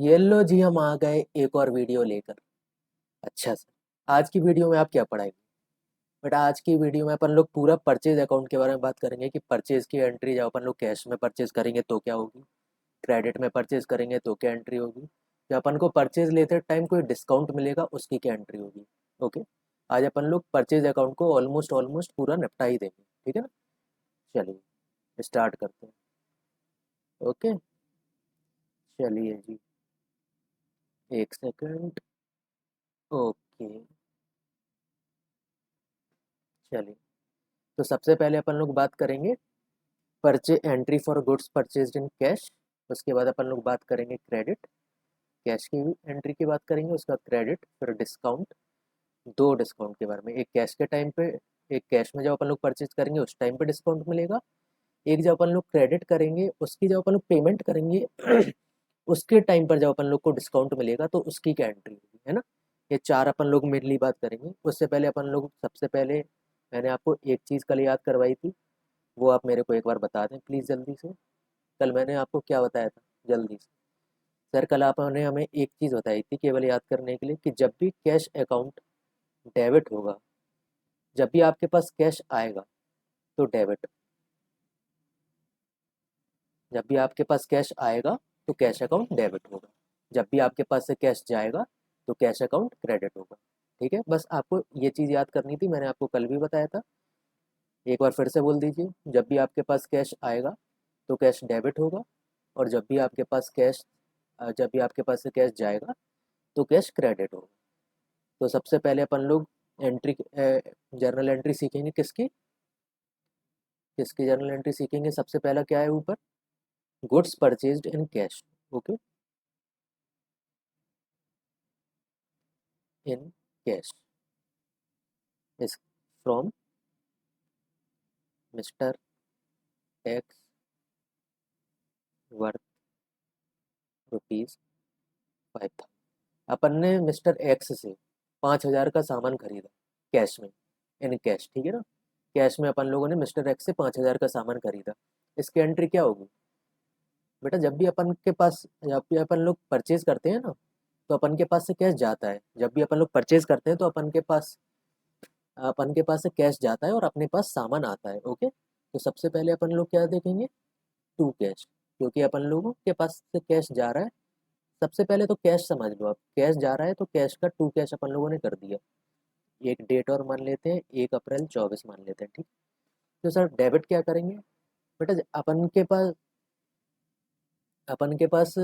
ये लो जी, हम आ गए एक और वीडियो लेकर। अच्छा सर, आज की वीडियो में आप क्या पढ़ाएंगे? बेटा, आज की वीडियो में अपन लोग पूरा परचेज अकाउंट के बारे में बात करेंगे कि परचेज की एंट्री जब अपन लोग कैश में परचेज करेंगे तो क्या होगी, क्रेडिट में परचेज करेंगे तो क्या एंट्री होगी, जब अपन को परचेज लेते टाइम कोई डिस्काउंट मिलेगा उसकी क्या एंट्री होगी। ओके, आज अपन लोग परचेज अकाउंट को ऑलमोस्ट ऑलमोस्ट पूरा निपटा ही देंगे, ठीक है ना। चलिए स्टार्ट करते हैं। ओके, चलिए जी, एक सेकंड। ओके, चलिए। तो सबसे पहले अपन लोग बात करेंगे purchase entry for goods purchased in cash. उसके बाद अपन लोग बात करेंगे क्रेडिट, कैश की एंट्री की बात करेंगे, उसके बाद क्रेडिट, फिर डिस्काउंट। दो डिस्काउंट के बारे में, एक कैश के टाइम पे, एक कैश में जब अपन लोग परचेज करेंगे उस टाइम पे डिस्काउंट मिलेगा, एक जब अपन लोग क्रेडिट करेंगे उसकी जब अपन लोग पेमेंट करेंगे उसके टाइम पर जब अपन लोग को डिस्काउंट मिलेगा तो उसकी क्या एंट्री होगी, है ना। ये चार अपन लोग मेनली बात करेंगे। उससे पहले अपन लोग सबसे पहले मैंने आपको एक चीज़ कल याद करवाई थी, वो आप मेरे को एक बार बता दें प्लीज़ जल्दी से। कल मैंने आपको क्या बताया था जल्दी से? सर, कल आपने हमें एक चीज़ बताई थी केवल याद करने के लिए कि जब भी कैश अकाउंट डेबिट होगा, जब भी आपके पास कैश आएगा तो डेबिट, जब भी आपके पास कैश आएगा तो कैश अकाउंट डेबिट होगा, जब भी आपके पास से कैश जाएगा तो कैश अकाउंट क्रेडिट होगा। ठीक है, बस आपको ये चीज़ याद करनी थी, मैंने आपको कल भी बताया था। एक बार फिर से बोल दीजिए, जब भी आपके पास कैश आएगा तो कैश डेबिट होगा, और जब भी आपके पास से कैश जाएगा तो कैश क्रेडिट होगा। तो सबसे पहले अपन लोग एंट्री जर्नल एंट्री सीखेंगे। किसकी किसकी जर्नल एंट्री सीखेंगे? सबसे पहला क्या है ऊपर? Goods purchased in cash. Okay, in cash is from mister x worth rupees 5,000। अपन ने मिस्टर एक्स से 5,000 का सामान खरीदा कैश में, इन कैश, ठीक है ना। कैश में अपन लोगों ने मिस्टर एक्स से 5,000 का सामान खरीदा। इसकी एंट्री क्या होगी? बेटा, जब भी अपन लोग परचेज करते हैं ना, तो अपन के पास से कैश जाता है। जब भी अपन लोग परचेज करते हैं तो अपन के पास से कैश जाता है और अपने पास सामान आता है। ओके, तो सबसे पहले अपन लोग क्या देखेंगे? टू कैश, क्योंकि अपन लोगों के पास से कैश जा रहा है। सबसे पहले तो कैश समझ लो, आप कैश जा रहा है तो कैश का टू कैश अपन लोगों ने कर दिया। एक डेट और मान लेते हैं, 1 अप्रैल 24 मान लेते हैं, ठीक। तो सर डेबिट क्या करेंगे? बेटा, अपन के पास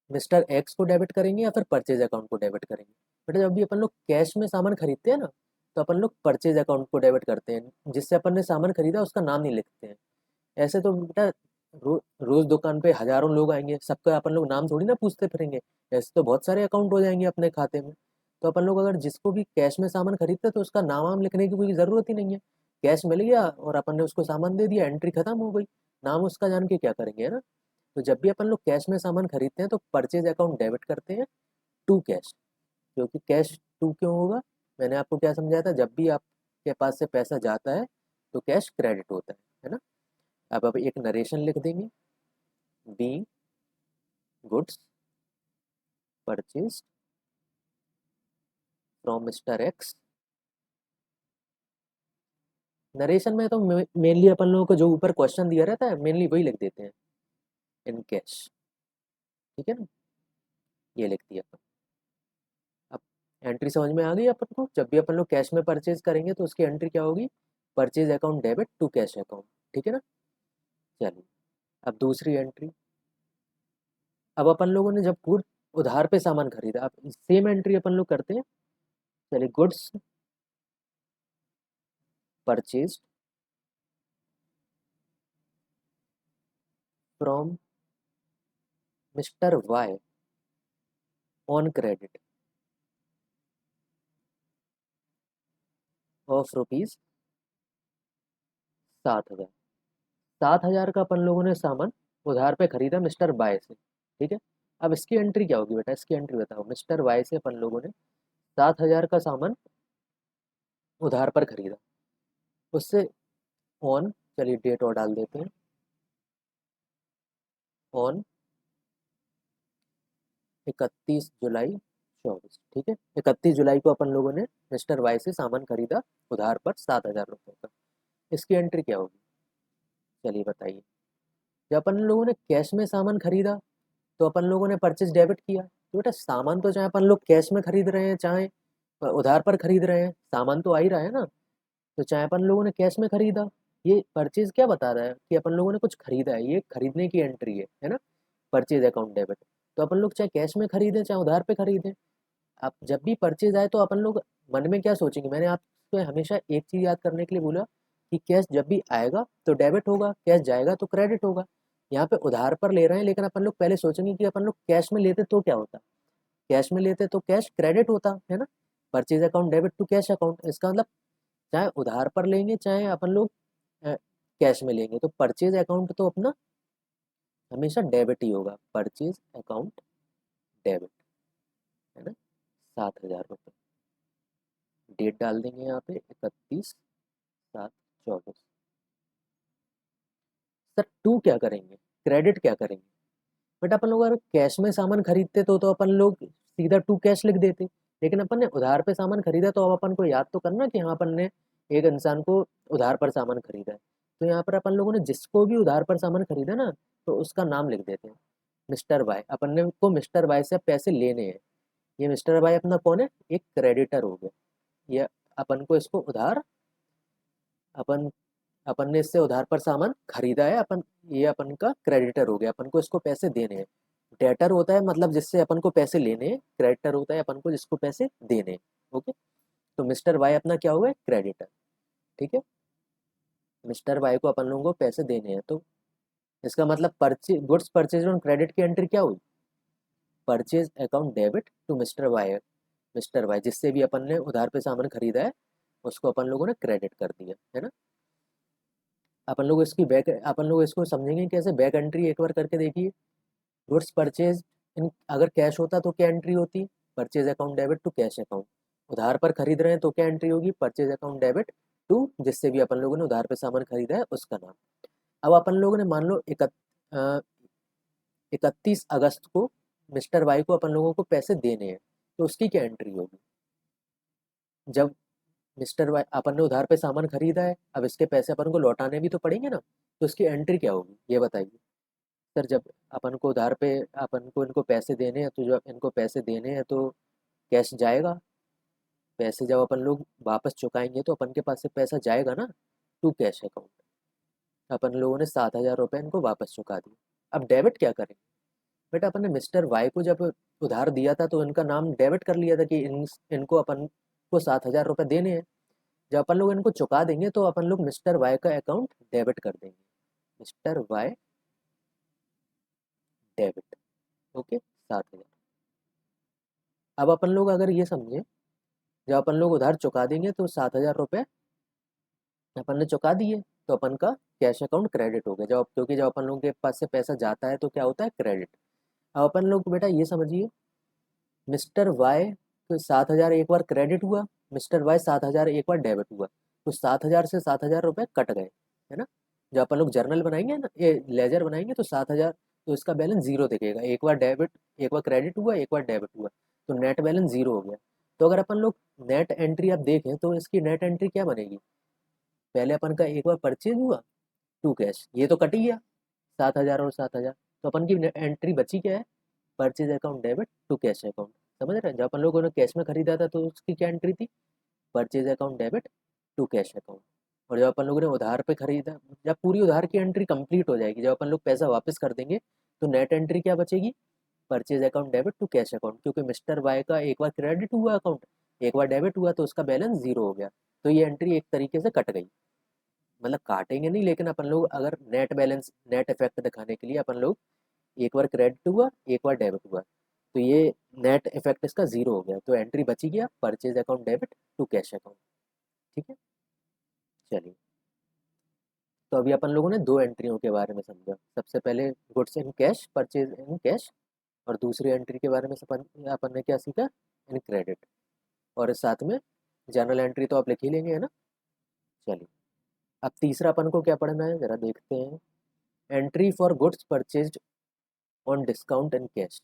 मिस्टर एक्स को डेबिट करेंगे या फिर परचेज अकाउंट को डेबिट करेंगे? बेटा, जब भी अपन लोग कैश में सामान खरीदते हैं ना, तो अपन लोग परचेज अकाउंट को डेबिट करते हैं, जिससे अपन ने सामान खरीदा उसका नाम नहीं लिखते हैं। ऐसे तो बेटा रोज दुकान पे हजारों लोग आएंगे, सबका अपन लोग नाम थोड़ी ना पूछते फिरेंगे। ऐसे तो बहुत सारे अकाउंट हो जाएंगे अपने खाते में। तो अपन लोग अगर जिसको भी कैश में सामान खरीदते हैं तो उसका नाम वाम लिखने की कोई ज़रूरत ही नहीं है। कैश मिल गया और अपन ने उसको सामान दे दिया, एंट्री खत्म हो गई। नाम उसका जान के क्या करेंगे, है ना। तो जब भी अपन लोग कैश में सामान खरीदते हैं तो परचेज अकाउंट डेबिट करते हैं टू कैश। क्योंकि कैश टू क्यों होगा? मैंने आपको क्या समझाया था, जब भी आपके पास से पैसा जाता है तो कैश क्रेडिट होता है ना। अब एक नरेशन लिख देंगे, be goods purchase from mister x. Narration में तो मेनली अपन लोगों को जो ऊपर क्वेश्चन दिया रहता है मेनली वही लिख देते हैं, इन कैश, ठीक है ना। ये लिख दिया अपन। अब एंट्री समझ में आ गई अपन को? जब भी अपन लोग कैश में परचेज करेंगे तो उसकी एंट्री क्या होगी? Purchase account debit to cash account, ठीक है ना। चलिए, अब दूसरी एंट्री। अब अपन लोगों ने जब गुड उधार पे सामान खरीदा, अब सेम एंट्री अपन लोग करते हैं। चलिए, goods purchase from mister Y on credit of rupees 7,000। 7,000 का अपन लोगों ने सामान उधार पे खरीदा मिस्टर वाई से, ठीक है। अब इसकी एंट्री क्या होगी बेटा? इसकी एंट्री बताओ। मिस्टर वाई से अपन लोगों ने 7,000 का सामान उधार पर खरीदा, उससे ऑन, चलिए डेट और डाल देते हैं, ऑन 31 जुलाई 24, ठीक है। 31 जुलाई को अपन लोगों ने मिस्टर वाई से सामान खरीदा उधार पर 7,000 रुपये का। इसकी एंट्री क्या होगी, चलिए बताइए। जब अपन लोगों ने कैश में सामान खरीदा तो अपन लोगों ने परचेज डेबिट किया, तो बेटा सामान तो चाहे अपन लोग कैश में खरीद रहे हैं चाहे उधार पर खरीद रहे हैं, सामान तो आ ही रहा है ना। तो चाहे अपन लोगों ने कैश में खरीदा, ये परचेज क्या बता रहा है कि अपन लोगों ने कुछ खरीदा है, ये खरीदने की एंट्री है ना, परचेज अकाउंट डेबिट। तो अपन लोग चाहे कैश में खरीदें चाहे उधार पे खरीदें, आप जब भी परचेज आए तो अपन लोग मन में क्या सोचेंगे, मैंने आपको हमेशा एक चीज़ याद करने के लिए बोला कि कैश जब भी आएगा तो डेबिट होगा, कैश जाएगा तो क्रेडिट होगा। यहाँ पे उधार पर ले रहे हैं लेकिन अपन लोग पहले सोचेंगे कि अपन लोग कैश में लेते तो क्या होता, कैश में लेते तो कैश क्रेडिट होता है ना, purchase account debit to cash account. इसका मतलब चाहे उधार पर लेंगे चाहे अपन लोग कैश में लेंगे तो परचेज अकाउंट तो अपना हमेशा डेबिट ही होगा, परचेज अकाउंट डेबिट, है ना। 7,000 रुपये, डेट डाल देंगे यहाँ पे 31/7/24। सर टू क्या करेंगे, क्रेडिट क्या करेंगे, बट अपन लोग अगर कैश में सामान खरीदते तो अपन लोग सीधा टू कैश लिख देते, लेकिन अपन ने उधार पे सामान खरीदा तो अब अपन को याद तो करना कि हाँ अपन ने एक इंसान को उधार पर सामान खरीदा है। तो यहाँ पर अपन लोगों ने जिसको भी उधार पर सामान खरीदा ना तो उसका नाम लिख देते हैं मिस्टर वाई, अपन ने को मिस्टर वाई से पैसे लेने हैं। ये मिस्टर वाई अपना कौन है, एक क्रेडिटर हो गया। ये अपन को इसको उधार, अपन अपन ने इससे उधार पर सामान खरीदा है, अपन ये अपन का क्रेडिटर हो गया, अपन को इसको पैसे देने हैं। डेटर होता है मतलब जिससे अपन को पैसे लेने हैं, क्रेडिटर होता है अपन को जिसको पैसे देने हैं। ओके, तो मिस्टर वाई अपना क्या हुआ है, क्रेडिटर, ठीक है। मिस्टर वाई को अपन लोगों को पैसे देने हैं, तो इसका मतलब purchase goods purchase on credit की एंट्री क्या हुई, purchase account debit to mister Y. Mister Y जिससे भी अपन ने उधार पे सामान खरीदा है उसको अपन लोगों ने क्रेडिट कर दिया, है ना। अपन लोग इसकी बैक, अपन लोग इसको समझेंगे कैसे, बैक एंट्री एक बार करके देखिए। गुड्स परचेज इन अगर कैश होता तो क्या एंट्री होती, purchase account debit to cash account. उधार पर खरीद रहे हैं तो क्या एंट्री होगी, परचेज अकाउंट डेबिट टू जिससे भी अपन लोगों ने उधार पे सामान खरीदा है उसका नाम। अब अपन लोगों ने मान लो 31 अगस्त को मिस्टर वाई को अपन लोगों को पैसे देने हैं, तो उसकी क्या एंट्री होगी। जब मिस्टर वाई अपन ने उधार पे सामान खरीदा है, अब इसके पैसे अपन को लौटाने भी तो पड़ेंगे ना, तो उसकी एंट्री क्या होगी ये बताइए। सर जब अपन को उधार पे अपन को इनको पैसे देने हैं तो जब इनको पैसे देने हैं तो कैश जाएगा, पैसे जब अपन लोग वापस चुकाएंगे तो अपन के पास से पैसा जाएगा ना, टू कैश अकाउंट। अपन लोगों ने 7,000 रुपये इनको वापस चुका दिए। अब डेबिट क्या करेंगे, बेटा अपन ने मिस्टर वाई को जब उधार दिया था तो इनका नाम डेबिट कर लिया था कि इनको अपन को 7,000 रुपये देने हैं। जब अपन लोग इनको चुका देंगे तो अपन लोग मिस्टर वाई का अकाउंट डेबिट कर देंगे, मिस्टर वाई डेबिट, ओके 7,000। अब अपन लोग अगर ये समझे, जब अपन लोग उधार चुका देंगे तो 7,000 रुपये अपन ने चुका दिए तो अपन का कैश अकाउंट क्रेडिट हो गया, जब क्योंकि जब अपन लोगों के पास से पैसा जाता है तो क्या होता है, क्रेडिट। अब अपन लोग बेटा ये समझिए, मिस्टर वाई तो 7,000 एक बार क्रेडिट हुआ, मिस्टर वाई 7,000 एक बार डेबिट हुआ, तो 7,000 से 7,000 रुपये कट गए, है ना। जब अपन लोग जर्नल बनाएंगे ना, ये लेजर बनाएंगे तो 7,000, तो इसका बैलेंस जीरो दिखेगा, एक बार डेबिट, एक बार क्रेडिट हुआ एक बार डेबिट हुआ, तो नेट बैलेंस जीरो हो गया। तो अगर अपन लोग नेट एंट्री आप देखें तो इसकी नेट एंट्री क्या बनेगी, पहले अपन का एक बार परचेज हुआ टू कैश, ये तो कट ही गया 7,000 और 7,000, तो अपन की एंट्री बची क्या है, purchase account debit to cash account. समझ रहे हैं, जब अपन लोगों ने कैश में खरीदा था तो उसकी क्या एंट्री थी, purchase account debit to cash account. और जब अपन लोगों ने उधार पे खरीदा, जब पूरी उधार की एंट्री कंप्लीट हो जाएगी, जब अपन लोग पैसा वापस कर देंगे तो नेट एंट्री क्या बचेगी, purchase account debit to cash account, क्योंकि मिस्टर वाई का एक बार क्रेडिट हुआ अकाउंट, एक बार डेबिट हुआ तो उसका बैलेंस जीरो हो गया, तो ये एंट्री एक तरीके से कट गई। मतलब काटेंगे नहीं, लेकिन अपन लोग अगर नेट बैलेंस नेट इफेक्ट दिखाने के लिए अपन लोग एक बार क्रेडिट हुआ एक बार डेबिट हुआ, तो ये नेट इफेक्ट इसका जीरो हो गया, तो एंट्री बची गया purchase account debit to cash account, ठीक है। चलिए, तो अभी अपन लोगों ने दो एंट्रियों के बारे में समझा, सबसे पहले goods in cash, purchase in cash, और दूसरी एंट्री के बारे में अपन अपन ने क्या सीखा, इन क्रेडिट, और इस साथ में जर्नल एंट्री तो आप लिख ही लेंगे, है ना। चलिए, अब तीसरा अपन को क्या पढ़ना है जरा देखते हैं, entry for goods purchased on discount in cash.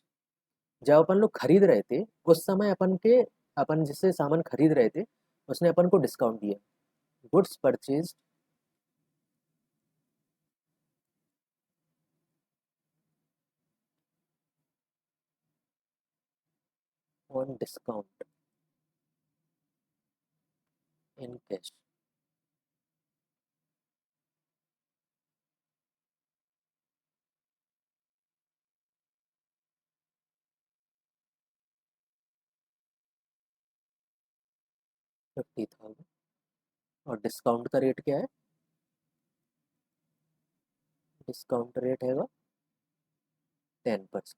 जब अपन लोग खरीद रहे थे उस समय अपन जिससे सामान खरीद रहे थे उसने अपन को डिस्काउंट दिया। Goods purchase on discount in cash. $50,000 और डिस्काउंट का रेट क्या है? डिस्काउंट रेट है 10%।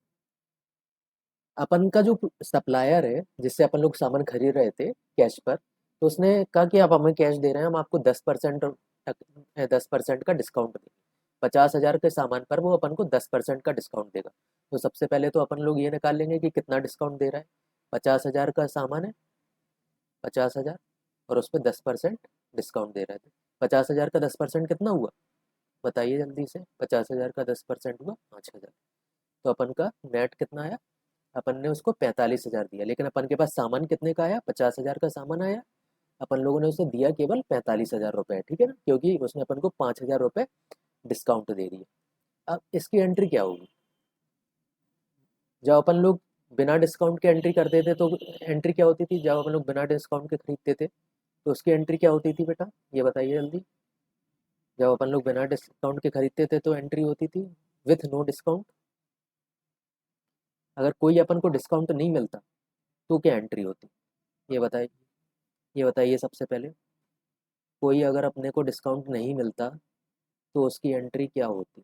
अपन का जो सप्लायर है जिससे अपन लोग सामान खरीद रहे थे कैश पर, तो उसने कहा कि आप हमें कैश दे रहे हैं, हम आपको 10% तक 10% का डिस्काउंट देंगे। 50,000 के सामान पर वो अपन को 10% का डिस्काउंट देगा। तो सबसे पहले तो अपन लोग ये निकाल लेंगे कि कितना डिस्काउंट दे रहा है। 50,000 का सामान है, 50,000, और उस पर 10% डिस्काउंट दे रहे थे। 50,000 का 10% कितना हुआ बताइए जल्दी से। 50,000 का 10% हुआ 5,000। तो अपन का नेट कितना आया? अपन ने उसको 45,000 दिया, लेकिन अपन के पास सामान कितने का आया? 50,000 का सामान आया। अपन लोगों ने उसे दिया केवल 45,000 रुपये, ठीक है ना, क्योंकि उसने अपन को 5,000 रुपये डिस्काउंट दे दिए। अब इसकी एंट्री क्या होगी? जब अपन लोग बिना डिस्काउंट के एंट्री करते थे तो एंट्री क्या होती थी? जब अपन लोग बिना डिस्काउंट के खरीदते थे तो उसकी एंट्री क्या होती थी बेटा, ये बताइए जल्दी। जब अपन लोग बिना डिस्काउंट के खरीदते थे तो एंट्री होती थी विथ नो डिस्काउंट। अगर कोई अपन को डिस्काउंट नहीं मिलता तो क्या एंट्री होती? ये बताइए, ये बताइए सबसे पहले। कोई अगर अपने को डिस्काउंट नहीं मिलता तो उसकी एंट्री क्या होती?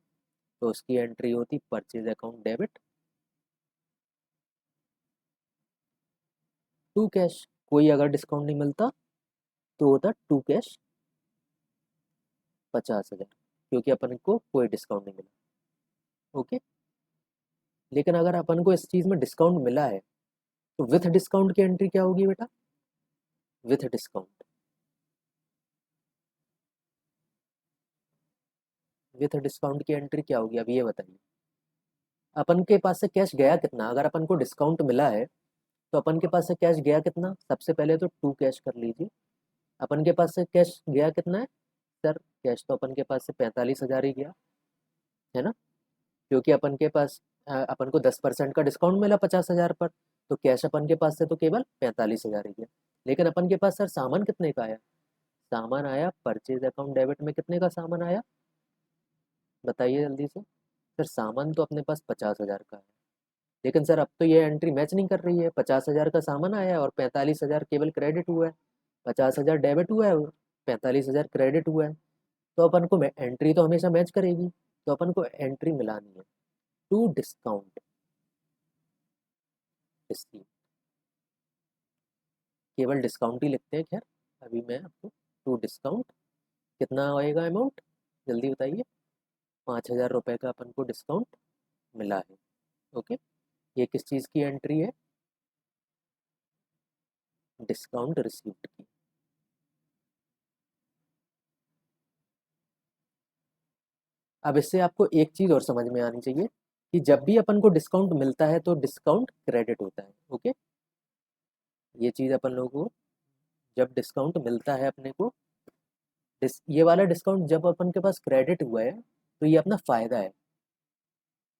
तो उसकी एंट्री होती purchase account debit to cash. कोई अगर डिस्काउंट नहीं मिलता तो होता टू कैश 50,000, क्योंकि अपन को कोई डिस्काउंट नहीं मिला। ओके। लेकिन अगर अपन को इस चीज़ में डिस्काउंट मिला है तो विथ डिस्काउंट की एंट्री क्या होगी बेटा? विथ डिस्काउंट, विथ डिस्काउंट की एंट्री क्या होगी अब ये बताइए। अपन के पास से कैश गया कितना? अगर अपन को डिस्काउंट मिला है तो अपन के पास से कैश गया कितना? सबसे पहले तो टू कैश कर लीजिए। अपन के पास से कैश गया कितना है सर? कैश तो अपन के पास से 45,000 ही गया, है ना, क्योंकि अपन को 10% का डिस्काउंट मिला 50,000 पर। तो कैश अपन के पास से तो केवल 45,000 ही गया। लेकिन अपन के पास सर सामान कितने का आया? सामान आया परचेज अकाउंट डेबिट में कितने का सामान आया बताइए जल्दी से। सर सामान तो अपने पास 50,000 का है, लेकिन सर अब तो ये एंट्री मैच नहीं कर रही है। 50,000 का सामान आया है और 45,000 केवल क्रेडिट हुआ है। 50,000 डेबिट हुआ है और 45,000 क्रेडिट हुआ है। तो अपन को एंट्री तो हमेशा मैच करेगी। तो अपन को एंट्री मिलानी है टू डिस्काउंट रिसीव। केवल डिस्काउंट ही लिखते हैं, खैर अभी मैं आपको टू डिस्काउंट कितना आएगा अमाउंट जल्दी बताइए। 5,000 रुपये का अपन को डिस्काउंट मिला है। ओके। ये किस चीज़ की एंट्री है? डिस्काउंट रिसीव्ड की। अब इससे आपको एक चीज़ और समझ में आनी चाहिए कि जब भी अपन को डिस्काउंट मिलता है तो डिस्काउंट क्रेडिट होता है। ओके। ये चीज़ अपन लोगों को, जब डिस्काउंट मिलता है अपने को, ये वाला डिस्काउंट जब अपन के पास क्रेडिट हुआ है तो ये अपना फ़ायदा है।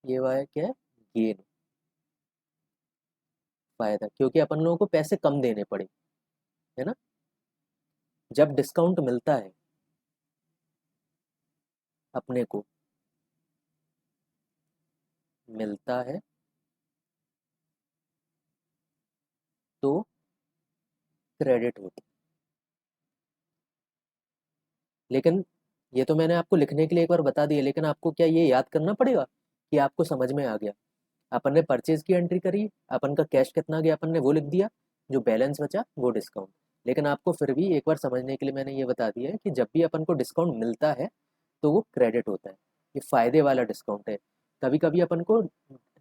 ये वाला क्या है? गेन, फ़ायदा, क्योंकि अपन लोगों को पैसे कम देने पड़े, है ना। जब डिस्काउंट मिलता है अपने को, मिलता है तो क्रेडिट होता है। लेकिन ये तो मैंने आपको लिखने के लिए एक बार बता दिया, लेकिन आपको क्या ये याद करना पड़ेगा कि आपको समझ में आ गया? अपन ने परचेज की एंट्री करी, अपन का कैश कितना गया अपन ने वो लिख दिया, जो बैलेंस बचा वो डिस्काउंट। लेकिन आपको फिर भी एक बार समझने के लिए मैंने ये बता दिया है कि जब भी अपन को डिस्काउंट मिलता है तो वो क्रेडिट होता है। ये फ़ायदे वाला डिस्काउंट है। कभी कभी अपन को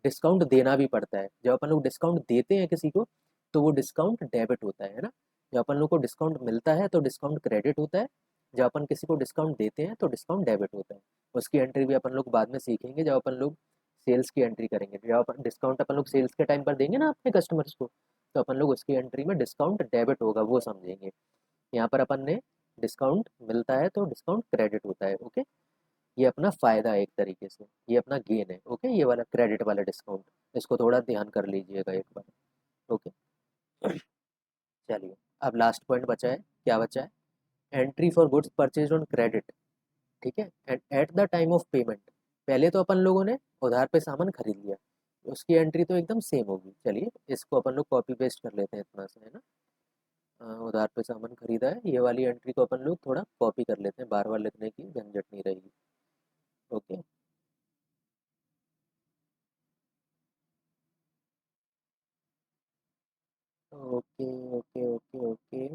डिस्काउंट देना भी पड़ता है। जब अपन लोग डिस्काउंट देते हैं किसी को तो वो डिस्काउंट डेबिट होता है ना। जब अपन लोग को डिस्काउंट मिलता है तो डिस्काउंट क्रेडिट होता है। जब अपन किसी को डिस्काउंट देते हैं तो डिस्काउंट डेबिट होता है। उसकी एंट्री भी अपन लोग बाद में सीखेंगे जब अपन लोग सेल्स की एंट्री करेंगे, जब अपन डिस्काउंट अपन लोग सेल्स के टाइम पर देंगे ना अपने कस्टमर्स को, तो अपन लोग उसकी एंट्री में डिस्काउंट डेबिट होगा वो समझेंगे। यहाँ पर अपन ने डिस्काउंट मिलता है तो डिस्काउंट क्रेडिट होता है। ओके, ये अपना फ़ायदा है एक तरीके से, ये अपना गेन है। ओके, ये वाला क्रेडिट वाला डिस्काउंट, इसको थोड़ा ध्यान कर लीजिएगा एक बार। ओके, चलिए अब लास्ट पॉइंट बचा है, क्या बचा है? Entry for goods purchase on credit. ठीक है, and eight the time of payment, पहले तो अपन लोगों ने उधार पे सामान खरीद लिया, उसकी एंट्री तो एकदम सेम होगी। चलिए इसको अपन लोग कॉपी पेस्ट कर लेते हैं इतना से, है ना। उधार पे सामान खरीदा है, ये वाली एंट्री को अपन लोग थोड़ा कॉपी कर लेते हैं, बार बार लिखने की झंझट नहीं रहेगी। Okay, okay, okay, okay, okay,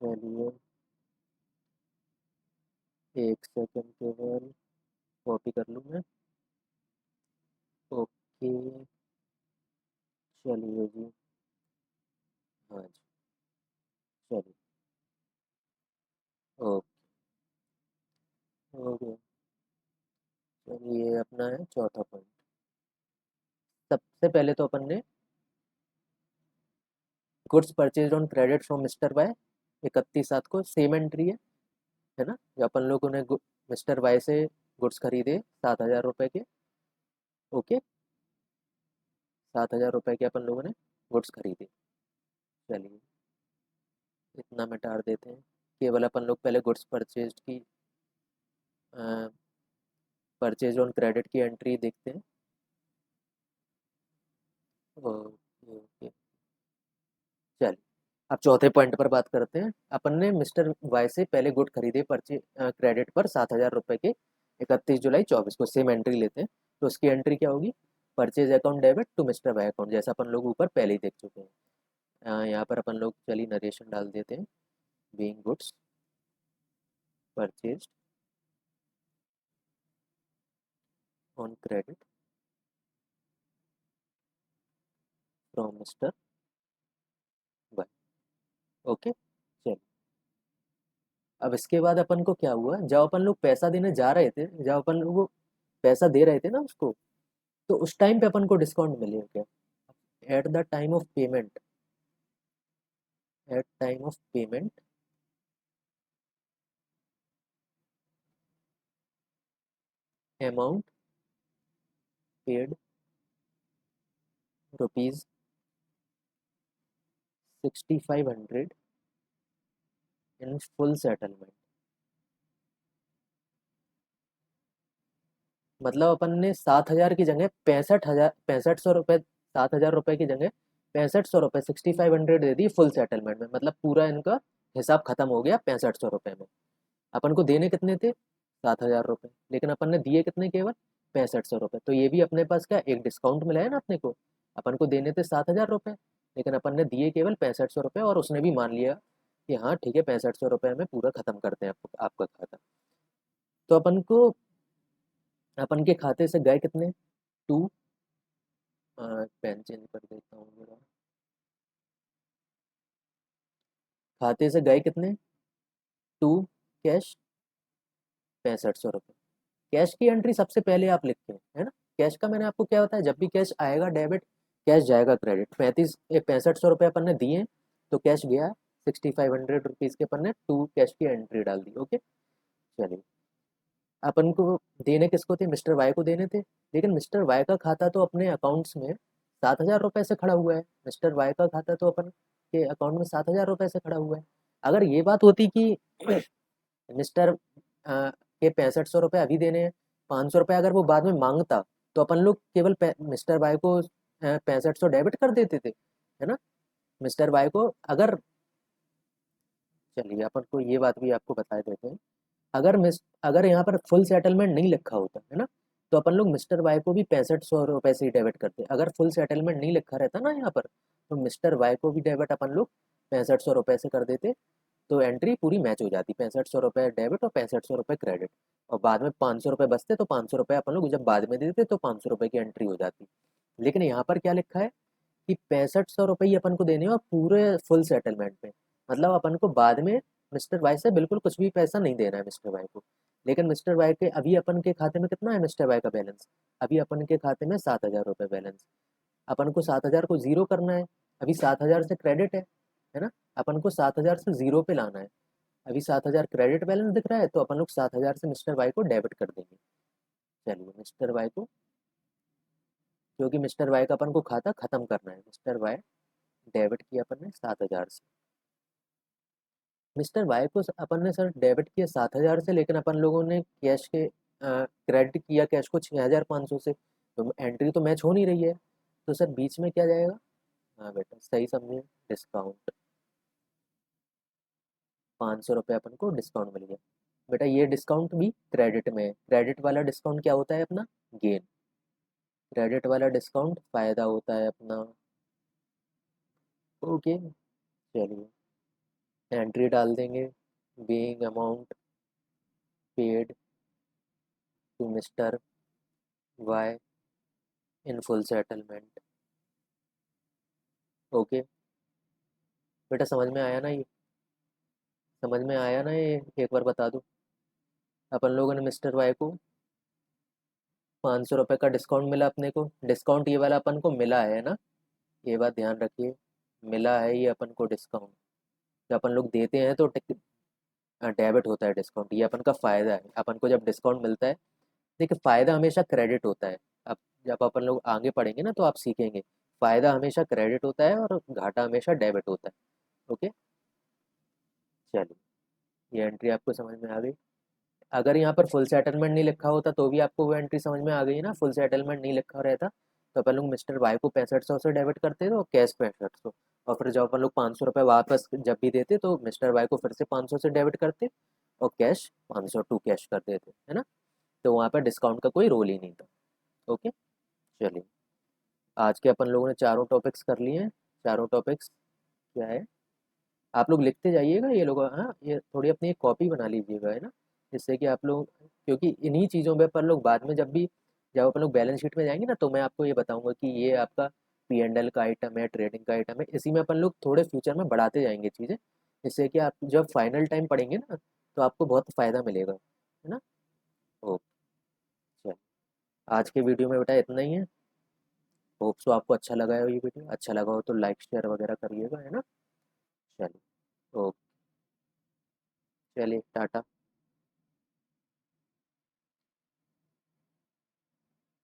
चलिए एक सेकंड केवल, कॉपी कर लूँ मैं। ओके, चलिए जी, हाँ जी, चलिए, ओके, हो गया। चलिए अपना है चौथा पॉइंट। सबसे पहले तो अपन ने goods purchase on credit from mister Y, 31/7 को सेम एंट्री है ना। जो अपन लोगों ने मिस्टर वाई से गुड्स खरीदे 7,000 रुपए के। ओके, 7,000 रुपए के अपन लोगों ने गुड्स खरीदे। चलिए इतना मिटा देते हैं, केवल अपन लोग पहले गुड्स परचेज की परचेज ऑन क्रेडिट की एंट्री देखते हैं। ओके, ओके, चलिए अब चौथे पॉइंट पर बात करते हैं। अपन ने मिस्टर वाई से पहले गुड खरीदे परचे क्रेडिट पर 7,000 रुपए के 31 जुलाई 24 को, सेम एंट्री लेते हैं। तो उसकी एंट्री क्या होगी? Purchase account debit to mister Y account, जैसा अपन लोग ऊपर पहले ही देख चुके हैं। यहाँ पर अपन लोग चलिए नरेशन डाल देते हैं, being goods purchase on credit from mister Y. Okay, चलिए अब इसके बाद अपन को क्या हुआ, जब अपन लोग पैसा देने जा रहे थे, जब अपन लोग वो पैसा दे रहे थे ना उसको, तो उस टाइम पे अपन को डिस्काउंट मिलेगा क्या? At the time of payment, at time of payment amount paid rupees 6,500 in full settlement. मतलब अपन ने 7,000 की जगह 65,000 7,000 रुपए की जगह 6500 रुपये 6,500 दे दी फुल सेटलमेंट में, मतलब पूरा इनका हिसाब खत्म हो गया 6500 रुपये में। अपन को देने कितने थे? 7,000 रुपये, लेकिन अपन ने दिए कितने? केवल 6500 रुपये। तो ये भी अपने पास क्या, एक डिस्काउंट मिला है ना अपने को। अपन को देने थे 7,000 रुपये, लेकिन अपन ने दिए केवल 6500 रुपये, और उसने भी मान लिया कि हाँ ठीक है 6500 रुपये में पूरा खत्म करते हैं आपका खाता। तो अपन को, अपन के खाते से गए कितने? टू, पेन चेंज कर देता हूँ जरा। खाते से गए कितने? टू कैश 6500 रुपये। कैश की एंट्री सबसे पहले आप लिखते हैं, है ना। कैश का मैंने आपको क्या बताया, जब भी कैश आएगा डेबिट, कैश जाएगा क्रेडिट। 6500 रुपये अपन ने दिए, तो कैश गया 6,500 रुपीज़ के, अपन ने टू कैश की एंट्री डाल दी। ओके, चलिए अपन को देने किसको थे? मिस्टर वाई को देने थे, लेकिन मिस्टर वाई का खाता तो अपने अकाउंट्स में 7,000 रुपये से खड़ा हुआ है। मिस्टर वाई का खाता तो अपन के अकाउंट में 7,000 रुपये से खड़ा हुआ है। अगर ये बात होती कि मिस्टर के 6500 रुपये अभी देने हैं, 500 रुपये अगर वो बाद में मांगता, तो अपन लोग केवल मिस्टर वाई को 6500 डेबिट कर देते थे, है ना। मिस्टर वाई को अगर, चलिए अपन को ये बात भी आपको बता देते हैं। अगर यहाँ पर फुल सेटलमेंट नहीं लिखा होता, है ना, तो अपन लोग मिस्टर वाई को भी 6500 रुपये से ही डेबिट करते। अगर फुल सेटलमेंट नहीं लिखा रहता ना यहाँ पर, तो मिस्टर वाई को भी डेबिट अपन लोग 6500 रुपये से कर देते। तो एंट्री पूरी मैच हो जाती, 6500 रुपये डेबिट और 6500 रुपये क्रेडिट। और बाद में 500 रुपये बचते, तो 500 रुपये अपन लोग जब बाद में दे देते तो 500 रुपये की एंट्री हो जाती। लेकिन यहाँ पर क्या लिखा है कि 6500 रुपये ही अपन को देने हैं, और पूरे फुल सेटलमेंट में, मतलब अपन को बाद में मिस्टर वाई से बिल्कुल कुछ भी पैसा नहीं देना है मिस्टर वाई को। लेकिन मिस्टर वाई के अभी अपन के खाते में कितना है मिस्टर वाई का बैलेंस, अभी अपन के खाते में 7,000 रुपये बैलेंस। अपन को 7,000 को ज़ीरो करना है, अभी 7,000 से क्रेडिट है ना, अपन को 7,000 से ज़ीरो पे लाना है। अभी 7,000 क्रेडिट बैलेंस दिख रहा है, तो अपन लोग 7,000 से मिस्टर वाई को डेबिट कर देंगे। चलिए मिस्टर वाई को, क्योंकि मिस्टर वाई का अपन को खाता खत्म करना है, मिस्टर वाई डेबिट किया अपन ने 7,000 से। मिस्टर वाई को अपन ने सर डेबिट किया 7,000 से, लेकिन अपन लोगों ने कैश के क्रेडिट किया कैश को 6,500 से, तो एंट्री तो मैच हो नहीं रही है। तो सर बीच में क्या जाएगा, हाँ बेटा सही समझे, डिस्काउंट 500 रुपये अपन को डिस्काउंट मिल गया। बेटा ये डिस्काउंट भी क्रेडिट में है, क्रेडिट वाला डिस्काउंट क्या होता है अपना, गेन। क्रेडिट वाला डिस्काउंट फ़ायदा होता है अपना। ओके, चलिए एंट्री डाल देंगे, being amount paid to mister Y in full settlement. Okay बेटा समझ में आया ना ये, समझ में आया ना ये, एक बार बता दूँ। अपन लोगों ने मिस्टर वाई को 500 रुपये का डिस्काउंट मिला अपने को, डिस्काउंट ये वाला अपन को मिला है ना, ये बात ध्यान रखिए, मिला है ये अपन को डिस्काउंट। जब अपन लोग देते हैं तो डेबिट होता है डिस्काउंट, ये अपन का फ़ायदा है। अपन को जब डिस्काउंट मिलता है, देखिए फ़ायदा हमेशा क्रेडिट होता है। अब जब अपन लोग आगे पढ़ेंगे ना तो आप सीखेंगे, फ़ायदा हमेशा क्रेडिट होता है और घाटा हमेशा डेबिट होता है। ओके, चलिए ये एंट्री आपको समझ में आ गई। अगर यहाँ पर फुल सेटलमेंट नहीं लिखा होता तो भी आपको वो एंट्री समझ में आ गई ना, फुल सेटलमेंट नहीं लिखा रहता तो अपन लोग मिस्टर वाई को 6500 से डेबिट करते थे और कैश 6500, और फिर जब अपन लोग 500 रुपये वापस जब भी देते तो मिस्टर वाई को फिर से 500 से डेबिट करते और कैश 500 टू कैश कर देते, है ना। तो वहाँ पर डिस्काउंट का कोई रोल ही नहीं था। ओके, चलिए आज के अपन लोगों ने चारों टॉपिक्स कर लिए हैं। चारों टॉपिक्स क्या है, आप लोग लिखते जाइएगा ये लोग, हाँ ये थोड़ी अपनी एक कॉपी बना लीजिएगा, है ना, जिससे कि आप लोग, क्योंकि इन्हीं चीज़ों पे अपन लोग बाद में जब अपन लोग बैलेंस शीट में जाएंगे ना तो मैं आपको ये बताऊंगा कि ये आपका P&L का आइटम है, ट्रेडिंग का आइटम है, इसी में अपन लोग थोड़े फ्यूचर में बढ़ाते जाएंगे चीज़ें, जिससे कि आप जब फाइनल टाइम पढ़ेंगे ना तो आपको बहुत फ़ायदा मिलेगा, है ना। ओके, चलिए आज के वीडियो में बेटा इतना ही है। होप सो आपको अच्छा लगा है, ये वीडियो अच्छा लगा हो तो लाइक शेयर वगैरह करिएगा, है ना। चलिए, ओके, चलिए टाटा।